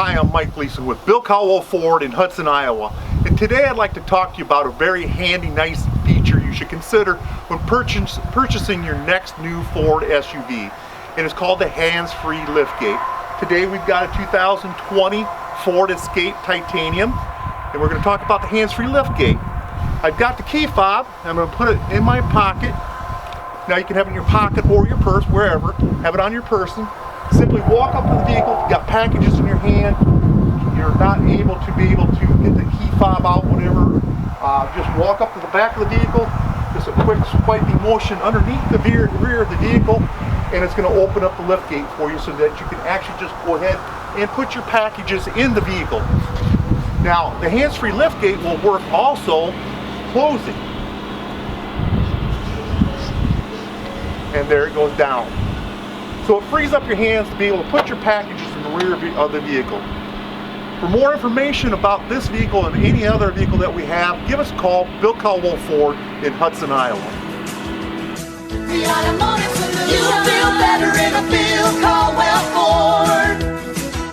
Hi, I'm Mike Gleason with Bill Caldwell Ford in Hudson, Iowa. And today I'd like to talk to you about a very handy, nice feature you should consider when purchasing your next new Ford SUV. And it's called the hands-free liftgate. Today we've got a 2020 Ford Escape Titanium, and we're going to talk about the hands-free liftgate. I've got the key fob. I'm going to put it in my pocket. Now you can have it in your pocket or your purse, wherever. Have it on your person. Simply walk up to the vehicle. If you've got packages in your hand, you're not able to get the key fob out, whatever. Just walk up to the back of the vehicle. Just a quick swiping motion underneath the rear of the vehicle, and it's going to open up the liftgate for you so that you can actually just go ahead and put your packages in the vehicle. Now, the hands-free liftgate will work also closing. And there it goes down. So it frees up your hands to be able to put your packages in the rear of the vehicle. For more information about this vehicle and any other vehicle that we have, give us a call, Bill Caldwell Ford in Hudson, Iowa.